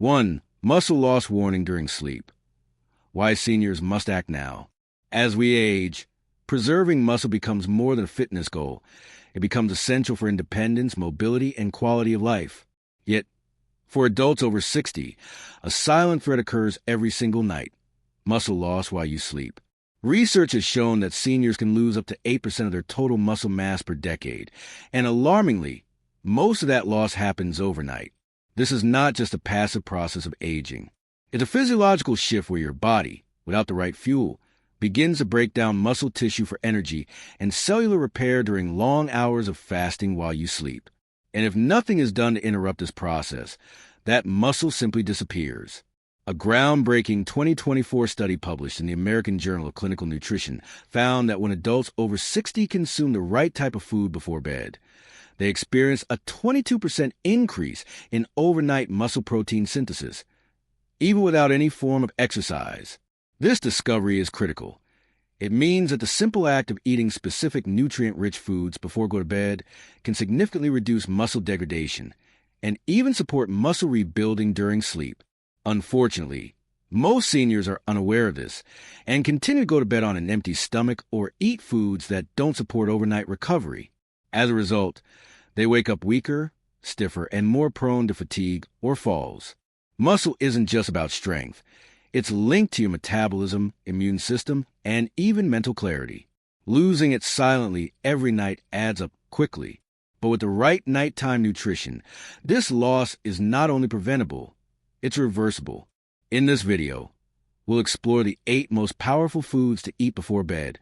1. Muscle loss warning during sleep. Why seniors must act now. As we age, preserving muscle becomes more than a fitness goal. It becomes essential for independence, mobility, and quality of life. Yet, for adults over 60, a silent threat occurs every single night: muscle loss while you sleep. Research has shown that seniors can lose up to 8% of their total muscle mass per decade, and alarmingly, most of that loss happens overnight. This is not just a passive process of aging. It's a physiological shift where your body, without the right fuel, begins to break down muscle tissue for energy and cellular repair during long hours of fasting while you sleep. And if nothing is done to interrupt this process, that muscle simply disappears. A groundbreaking 2024 study published in the American Journal of Clinical Nutrition found that when adults over 60 consume the right type of food before bed, they experience a 22% increase in overnight muscle protein synthesis, even without any form of exercise. This discovery is critical. It means that the simple act of eating specific nutrient-rich foods before go to bed can significantly reduce muscle degradation and even support muscle rebuilding during sleep. Unfortunately, most seniors are unaware of this and continue to go to bed on an empty stomach or eat foods that don't support overnight recovery. As a result, they wake up weaker, stiffer, and more prone to fatigue or falls. Muscle isn't just about strength. It's linked to your metabolism, immune system, and even mental clarity. Losing it silently every night adds up quickly. But with the right nighttime nutrition, this loss is not only preventable, it's reversible. In this video, we'll explore the 8 most powerful foods to eat before bed,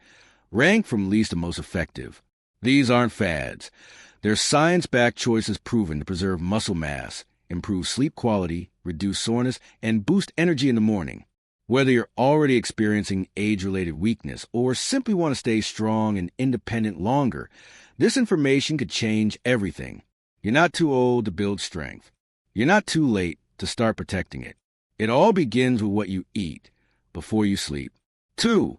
ranked from least to most effective. These aren't fads. They're science-backed choices proven to preserve muscle mass, improve sleep quality, reduce soreness, and boost energy in the morning. Whether you're already experiencing age-related weakness or simply want to stay strong and independent longer, this information could change everything. You're not too old to build strength. You're not too late to start protecting it. It all begins with what you eat before you sleep. 2.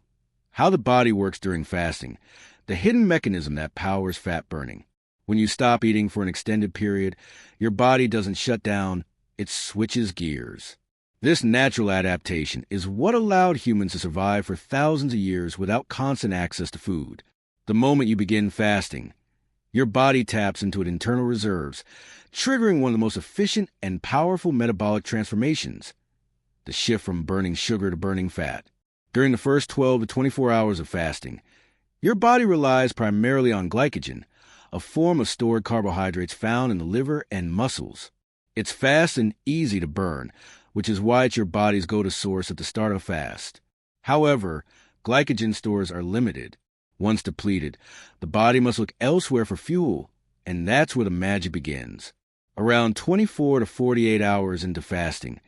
How the body works during fasting, the hidden mechanism that powers fat burning. When you stop eating for an extended period, your body doesn't shut down, it switches gears. This natural adaptation is what allowed humans to survive for thousands of years without constant access to food. The moment you begin fasting, your body taps into its internal reserves, triggering one of the most efficient and powerful metabolic transformations: the shift from burning sugar to burning fat. During the first 12 to 24 hours of fasting, your body relies primarily on glycogen, a form of stored carbohydrates found in the liver and muscles. It's fast and easy to burn, which is why it's your body's go-to source at the start of a fast. However, glycogen stores are limited. Once depleted, the body must look elsewhere for fuel, and that's where the magic begins. Around 24 to 48 hours into fasting,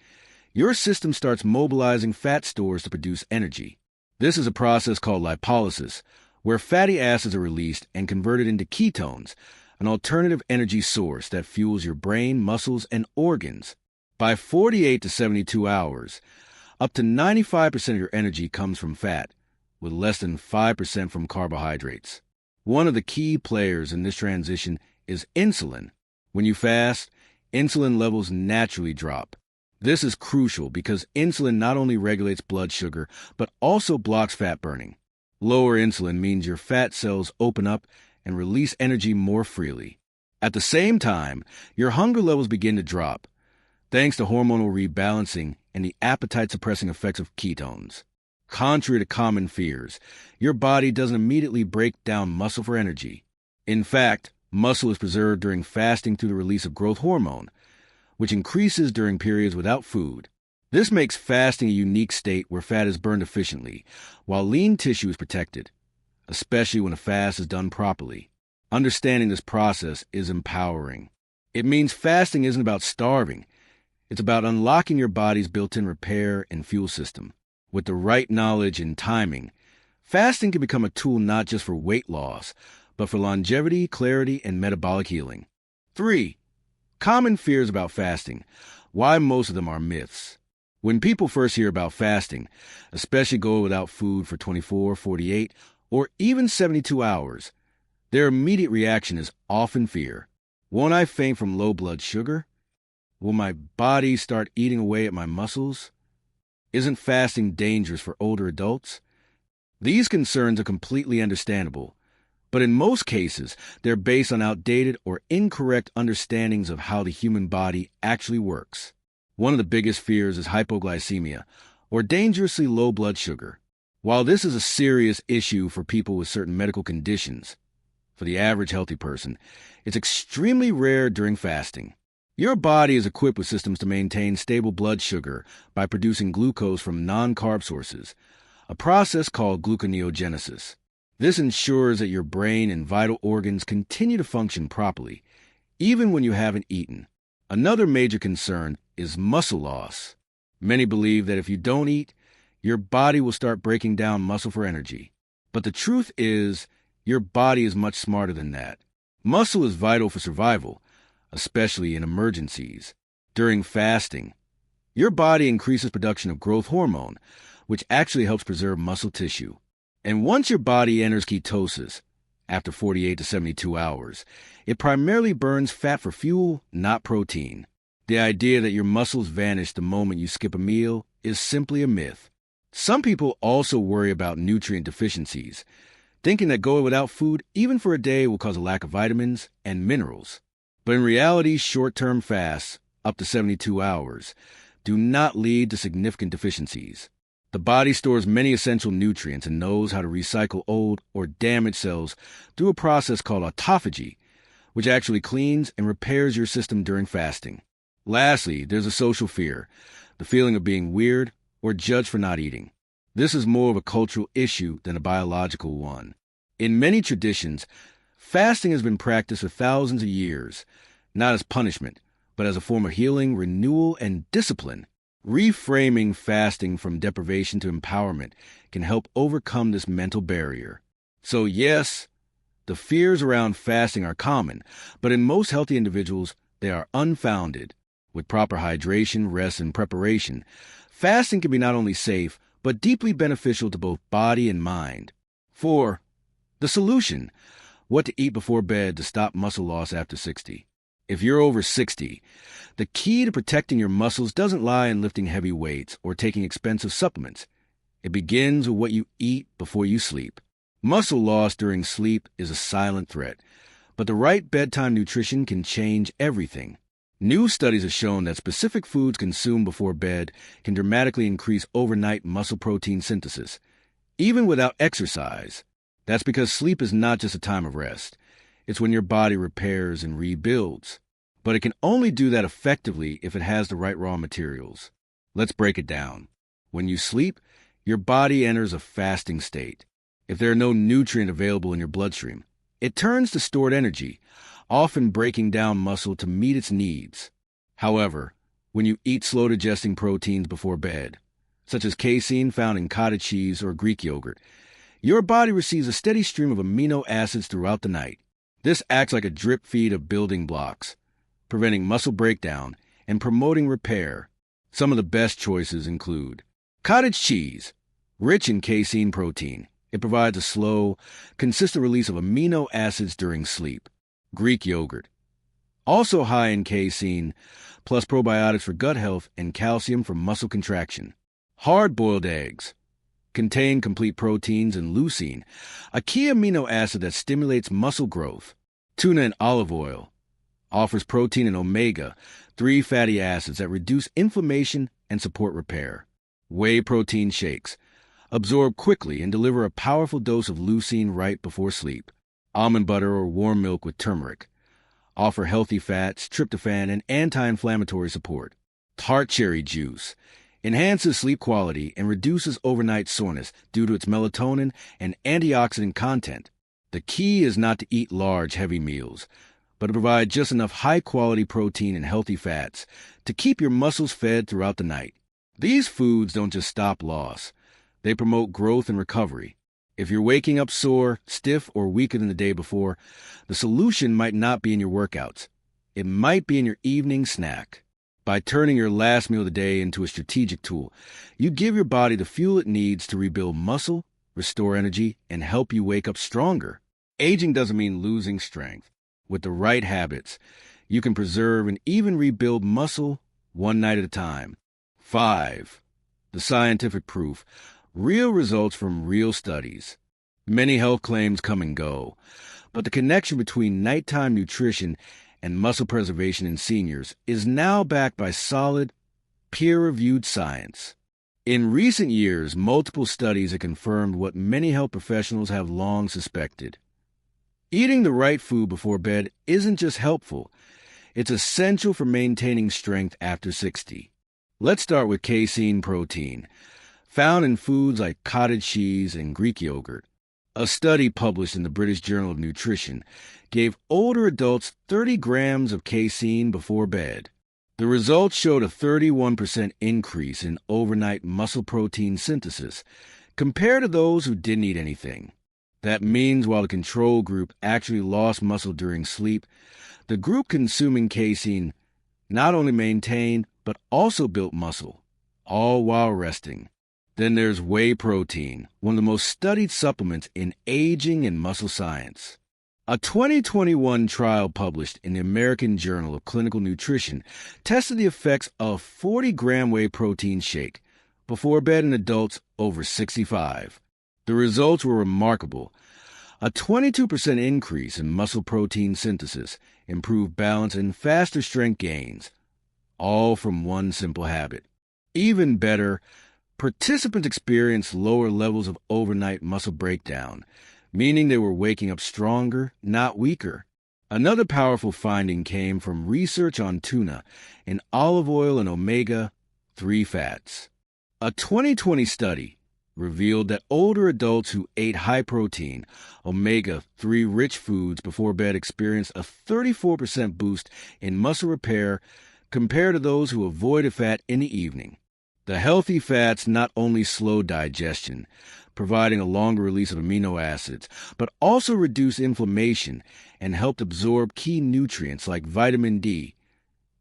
your system starts mobilizing fat stores to produce energy. This is a process called lipolysis, where fatty acids are released and converted into ketones, an alternative energy source that fuels your brain, muscles, and organs. By 48 to 72 hours, up to 95% of your energy comes from fat, with less than 5% from carbohydrates. One of the key players in this transition is insulin. When you fast, insulin levels naturally drop. This is crucial because insulin not only regulates blood sugar, but also blocks fat burning. Lower insulin means your fat cells open up and release energy more freely. At the same time, your hunger levels begin to drop, thanks to hormonal rebalancing and the appetite-suppressing effects of ketones. Contrary to common fears, your body doesn't immediately break down muscle for energy. In fact, muscle is preserved during fasting through the release of growth hormone, which increases during periods without food. This makes fasting a unique state where fat is burned efficiently, while lean tissue is protected, especially when a fast is done properly. Understanding this process is empowering. It means fasting isn't about starving. It's about unlocking your body's built-in repair and fuel system. With the right knowledge and timing, fasting can become a tool not just for weight loss, but for longevity, clarity, and metabolic healing. 3. Common fears about fasting. Why most of them are myths. When people first hear about fasting, especially going without food for 24, 48, or even 72 hours, their immediate reaction is often fear. Won't I faint from low blood sugar? Will my body start eating away at my muscles? Isn't fasting dangerous for older adults? These concerns are completely understandable, but in most cases, they're based on outdated or incorrect understandings of how the human body actually works. One of the biggest fears is hypoglycemia, or dangerously low blood sugar. While this is a serious issue for people with certain medical conditions, for the average healthy person, it's extremely rare during fasting. Your body is equipped with systems to maintain stable blood sugar by producing glucose from non-carb sources, a process called gluconeogenesis. This ensures that your brain and vital organs continue to function properly, even when you haven't eaten. Another major concern is muscle loss. Many believe that if you don't eat, your body will start breaking down muscle for energy. But the truth is, your body is much smarter than that. Muscle is vital for survival, especially in emergencies. During fasting, your body increases production of growth hormone, which actually helps preserve muscle tissue. And once your body enters ketosis, after 48 to 72 hours, it primarily burns fat for fuel, not protein. The idea that your muscles vanish the moment you skip a meal is simply a myth. Some people also worry about nutrient deficiencies, thinking that going without food, even for a day, will cause a lack of vitamins and minerals. But in reality, short-term fasts, up to 72 hours, do not lead to significant deficiencies. The body stores many essential nutrients and knows how to recycle old or damaged cells through a process called autophagy, which actually cleans and repairs your system during fasting. Lastly, there's a social fear, the feeling of being weird or judged for not eating. This is more of a cultural issue than a biological one. In many traditions, fasting has been practiced for thousands of years, not as punishment, but as a form of healing, renewal, and discipline. Reframing fasting from deprivation to empowerment can help overcome this mental barrier. So yes, the fears around fasting are common, but in most healthy individuals, they are unfounded. With proper hydration, rest, and preparation, fasting can be not only safe, but deeply beneficial to both body and mind. 4. The solution: what to eat before bed to stop muscle loss after 60. If you're over 60, the key to protecting your muscles doesn't lie in lifting heavy weights or taking expensive supplements. It begins with what you eat before you sleep. Muscle loss during sleep is a silent threat, but the right bedtime nutrition can change everything. New studies have shown that specific foods consumed before bed can dramatically increase overnight muscle protein synthesis, even without exercise. That's because sleep is not just a time of rest. It's when your body repairs and rebuilds. But it can only do that effectively if it has the right raw materials. Let's break it down. When you sleep, your body enters a fasting state. If there are no nutrient available in your bloodstream, it turns to stored energy, often breaking down muscle to meet its needs. However, when you eat slow-digesting proteins before bed, such as casein found in cottage cheese or Greek yogurt, your body receives a steady stream of amino acids throughout the night. This acts like a drip feed of building blocks, preventing muscle breakdown and promoting repair. Some of the best choices include cottage cheese, rich in casein protein. It provides a slow, consistent release of amino acids during sleep. Greek yogurt, also high in casein, plus probiotics for gut health and calcium for muscle contraction. Hard-boiled eggs contain complete proteins and leucine, a key amino acid that stimulates muscle growth. Tuna and olive oil offers protein and omega-3 fatty acids that reduce inflammation and support repair. Whey protein shakes absorb quickly and deliver a powerful dose of leucine right before sleep. Almond butter or warm milk with turmeric offer healthy fats, tryptophan, and anti-inflammatory support. Tart cherry juice enhances sleep quality and reduces overnight soreness due to its melatonin and antioxidant content. The key is not to eat large, heavy meals, but to provide just enough high-quality protein and healthy fats to keep your muscles fed throughout the night. These foods don't just stop loss. They promote growth and recovery. If you're waking up sore, stiff, or weaker than the day before, the solution might not be in your workouts. It might be in your evening snack. By turning your last meal of the day into a strategic tool, you give your body the fuel it needs to rebuild muscle, restore energy, and help you wake up stronger. Aging doesn't mean losing strength. With the right habits, You can preserve and even rebuild muscle one night at a time. 5. The scientific proof. Real results from real studies. Many health claims come and go, but the connection between nighttime nutrition and muscle preservation in seniors is now backed by solid, peer-reviewed science. In recent years, multiple studies have confirmed what many health professionals have long suspected. Eating the right food before bed isn't just helpful, it's essential for maintaining strength after 60. Let's start with casein protein, found in foods like cottage cheese and Greek yogurt. A study published in the British Journal of Nutrition gave older adults 30 grams of casein before bed. The results showed a 31% increase in overnight muscle protein synthesis compared to those who didn't eat anything. That means while the control group actually lost muscle during sleep, the group consuming casein not only maintained but also built muscle, all while resting. Then there's whey protein, one of the most studied supplements in aging and muscle science. A 2021 trial published in the American Journal of Clinical Nutrition tested the effects of 40-gram whey protein shake before bed in adults over 65. The results were remarkable. A 22% increase in muscle protein synthesis, improved balance, and faster strength gains, all from one simple habit. Even better, participants experienced lower levels of overnight muscle breakdown, meaning they were waking up stronger, not weaker. Another powerful finding came from research on tuna and olive oil and omega-3 fats. A 2020 study revealed that older adults who ate high-protein, omega-3 rich foods before bed experienced a 34% boost in muscle repair compared to those who avoided fat in the evening. The healthy fats not only slow digestion, providing a longer release of amino acids, but also reduce inflammation and helped absorb key nutrients like vitamin D,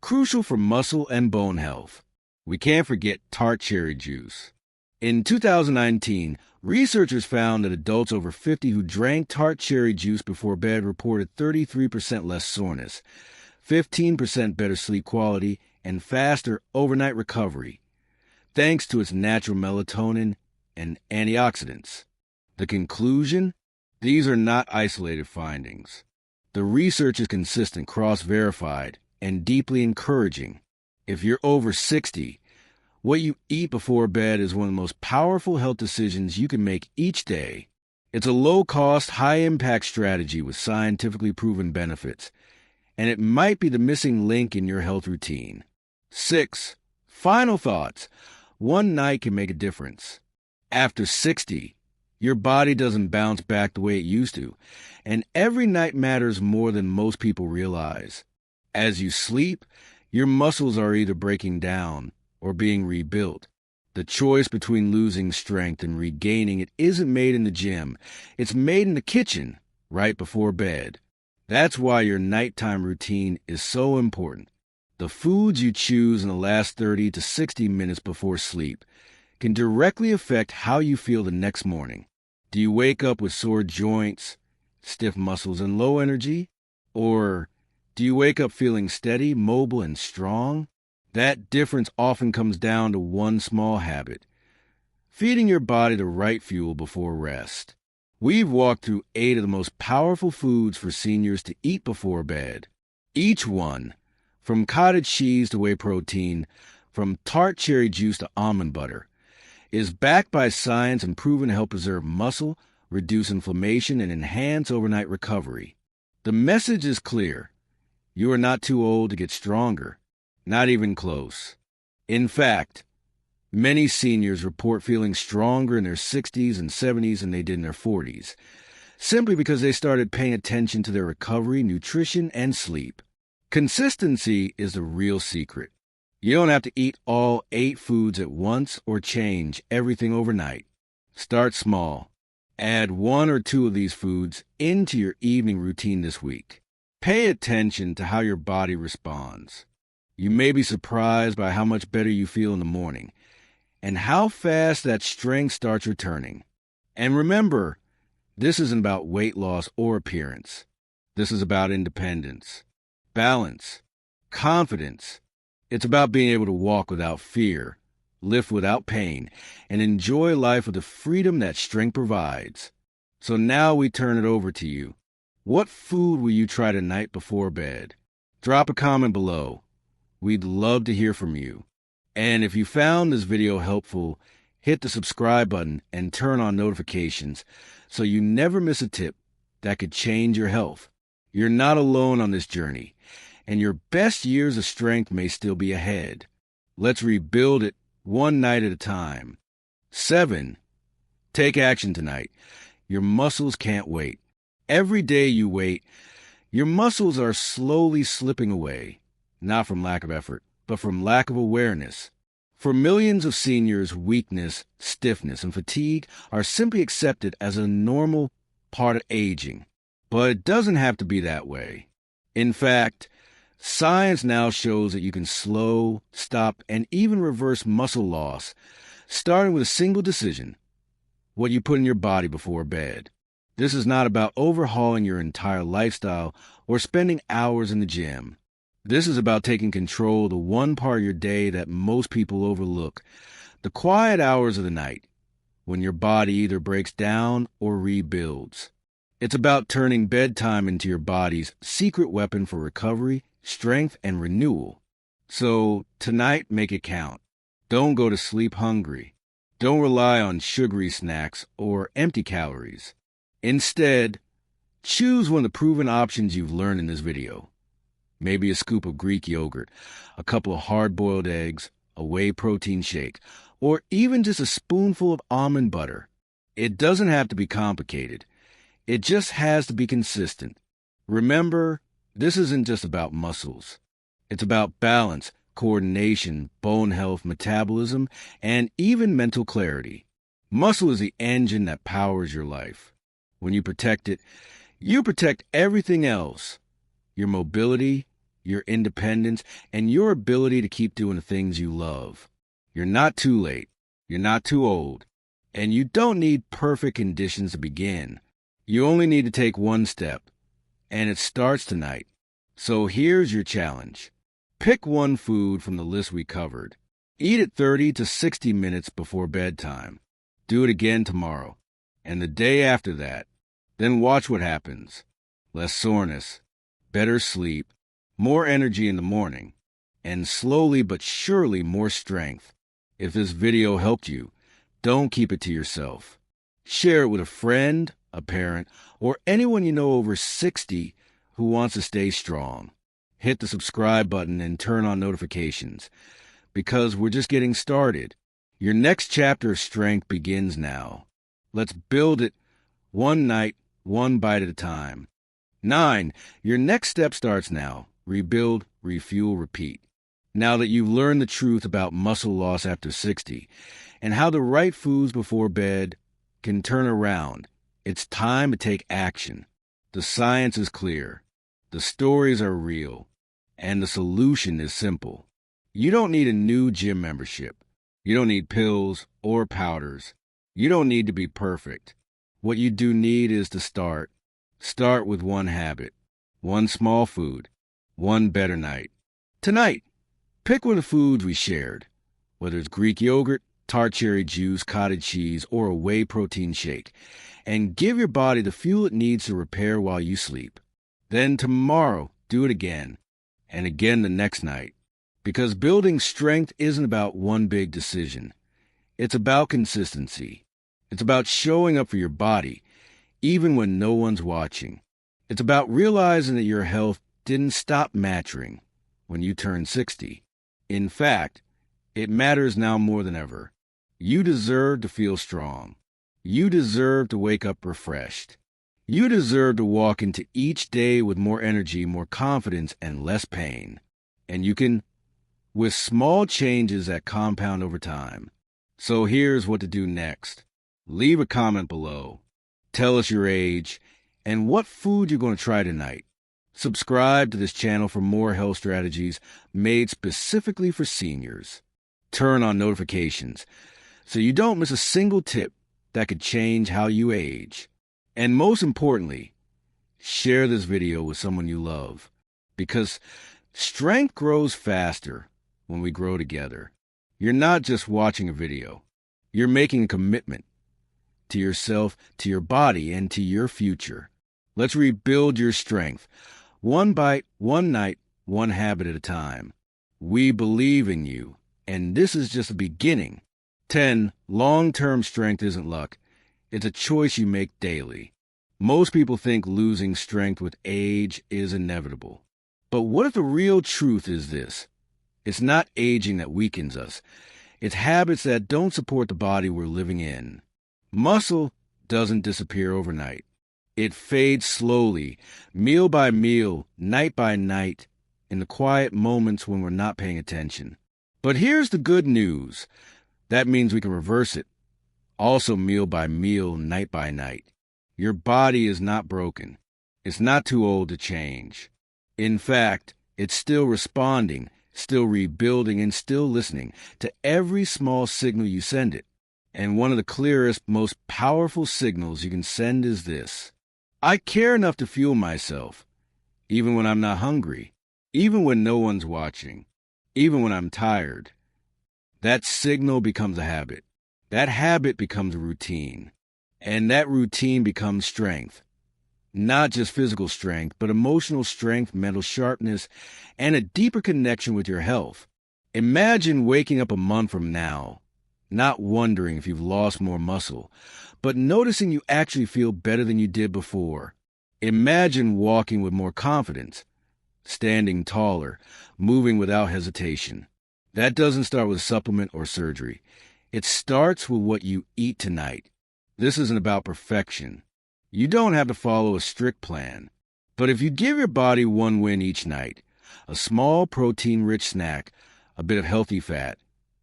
crucial for muscle and bone health. We can't forget tart cherry juice. In 2019, researchers found that adults over 50 who drank tart cherry juice before bed reported 33% less soreness, 15% better sleep quality, and faster overnight recovery, thanks to its natural melatonin and antioxidants. The conclusion? These are not isolated findings. The research is consistent, cross-verified, and deeply encouraging. If you're over 60, what you eat before bed is one of the most powerful health decisions you can make each day. It's a low-cost, high-impact strategy with scientifically proven benefits, and it might be the missing link in your health routine. 6. Final thoughts. One night can make a difference. After 60, your body doesn't bounce back the way it used to, and every night matters more than most people realize. As you sleep, your muscles are either breaking down or being rebuilt. The choice between losing strength and regaining it isn't made in the gym. It's made in the kitchen, right before bed. That's why your nighttime routine is so important. The foods you choose in the last 30 to 60 minutes before sleep can directly affect how you feel the next morning. Do you wake up with sore joints, stiff muscles, and low energy? Or do you wake up feeling steady, mobile, and strong? That difference often comes down to one small habit: feeding your body the right fuel before rest. We've walked through 8 of the most powerful foods for seniors to eat before bed. Each one, from cottage cheese to whey protein, from tart cherry juice to almond butter, is backed by science and proven to help preserve muscle, reduce inflammation, and enhance overnight recovery. The message is clear. You are not too old to get stronger. Not even close. In fact, many seniors report feeling stronger in their 60s and 70s than they did in their 40s, simply because they started paying attention to their recovery, nutrition, and sleep. Consistency is the real secret. You don't have to eat all 8 foods at once or change everything overnight. Start small. Add 1 or 2 of these foods into your evening routine this week. Pay attention to how your body responds. You may be surprised by how much better you feel in the morning and how fast that strength starts returning. And remember, this isn't about weight loss or appearance. This is about independence. balance, confidence. It's about being able to walk without fear, lift without pain, and enjoy life with the freedom that strength provides. So now we turn it over to you. What food will you try tonight before bed? Drop a comment below. We'd love to hear from you. And if you found this video helpful, hit the subscribe button and turn on notifications so you never miss a tip that could change your health. You're not alone on this journey, and your best years of strength may still be ahead. Let's rebuild it one night at a time. 7. Take action tonight. Your muscles can't wait. Every day you wait, your muscles are slowly slipping away, not from lack of effort, but from lack of awareness. For millions of seniors, weakness, stiffness, and fatigue are simply accepted as a normal part of aging. But it doesn't have to be that way. In fact, science now shows that you can slow, stop, and even reverse muscle loss, starting with a single decision: what you put in your body before bed. This is not about overhauling your entire lifestyle or spending hours in the gym. This is about taking control of the one part of your day that most people overlook, the quiet hours of the night, when your body either breaks down or rebuilds. It's about turning bedtime into your body's secret weapon for recovery, strength, and renewal. So tonight, make it count. Don't go to sleep hungry. Don't rely on sugary snacks or empty calories. Instead, choose one of the proven options you've learned in this video. Maybe a scoop of Greek yogurt, a couple of hard-boiled eggs, a whey protein shake, or even just a spoonful of almond butter. It doesn't have to be complicated. It just has to be consistent. Remember, this isn't just about muscles. It's about balance, coordination, bone health, metabolism, and even mental clarity. Muscle is the engine that powers your life. When you protect it, you protect everything else: your mobility, your independence, and your ability to keep doing the things you love. You're not too late. You're not too old. And you don't need perfect conditions to begin. You only need to take one step. And it starts tonight. So here's your challenge. Pick one food from the list we covered. Eat it 30 to 60 minutes before bedtime. Do it again tomorrow, and the day after that. Then watch what happens. Less soreness, better sleep, more energy in the morning, and slowly but surely more strength. If this video helped you, don't keep it to yourself. Share it with a friend, a parent, or anyone you know over 60 who wants to stay strong. Hit the subscribe button and turn on notifications, because we're just getting started. Your next chapter of strength begins now. Let's build it one night, one bite at a time. 9. Your next step starts now. Rebuild, refuel, repeat. Now that you've learned the truth about muscle loss after 60 and how the right foods before bed can turn around, it's time to take action. The science is clear. The stories are real. And the solution is simple. You don't need a new gym membership. You don't need pills or powders. You don't need to be perfect. What you do need is to start. Start with one habit, one small food, one better night. Tonight, pick one of the foods we shared, whether it's Greek yogurt, tart cherry juice, cottage cheese, or a whey protein shake, and give your body the fuel it needs to repair while you sleep. Then tomorrow, do it again, and again the next night. Because building strength isn't about one big decision. It's about consistency. It's about showing up for your body, even when no one's watching. It's about realizing that your health didn't stop mattering when you turned 60. In fact, it matters now more than ever. You deserve to feel strong. You deserve to wake up refreshed. You deserve to walk into each day with more energy, more confidence, and less pain. And you can, with small changes that compound over time. So here's what to do next. Leave a comment below. Tell us your age and what food you're going to try tonight. Subscribe to this channel for more health strategies made specifically for seniors. Turn on notifications so you don't miss a single tip that could change how you age. And most importantly, share this video with someone you love. because strength grows faster when we grow together. You're not just watching a video. You're making a commitment to yourself, to your body, and to your future. Let's rebuild your strength. One bite, one night, one habit at a time. We believe in you, and this is just the beginning. 10. Long-term strength isn't luck. It's a choice you make daily. Most people think losing strength with age is inevitable. But what if the real truth is this? It's not aging that weakens us. It's habits that don't support the body we're living in. Muscle doesn't disappear overnight. It fades slowly, meal by meal, night by night, in the quiet moments when we're not paying attention. But here's the good news. That means we can reverse it. Also meal by meal, night by night. Your body is not broken. It's not too old to change. In fact, it's still responding, still rebuilding, and still listening to every small signal you send it. And one of the clearest, most powerful signals you can send is this. I care enough to fuel myself, even when I'm not hungry, even when no one's watching, even when I'm tired. That signal becomes a habit. That habit becomes a routine. And that routine becomes strength. Not just physical strength, but emotional strength, mental sharpness, and a deeper connection with your health. Imagine waking up a month from now, not wondering if you've lost more muscle, but noticing you actually feel better than you did before. Imagine walking with more confidence, standing taller, moving without hesitation. That doesn't start with a supplement or surgery. It starts with what you eat tonight. This isn't about perfection. You don't have to follow a strict plan. But if you give your body one win each night, a small protein-rich snack, a bit of healthy fat,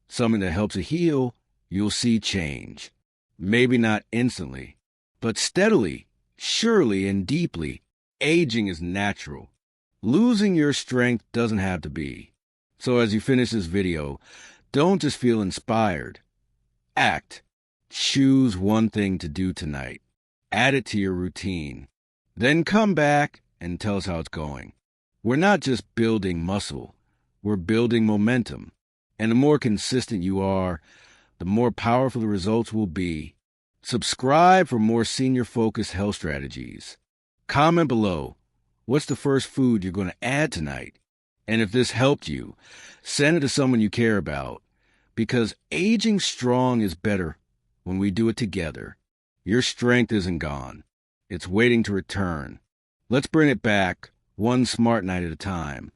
something that helps it heal, you'll see change. Maybe not instantly, but steadily, surely, and deeply. Aging is natural. Losing your strength doesn't have to be. So as you finish this video, don't just feel inspired. Act. Choose one thing to do tonight. Add it to your routine. Then come back and tell us how it's going. We're not just building muscle. We're building momentum. And the more consistent you are, the more powerful the results will be. Subscribe for more senior-focused health strategies. Comment below, what's the first food you're going to add tonight? And if this helped you, send it to someone you care about. Because aging strong is better when we do it together. Your strength isn't gone. It's waiting to return. Let's bring it back, one smart night at a time.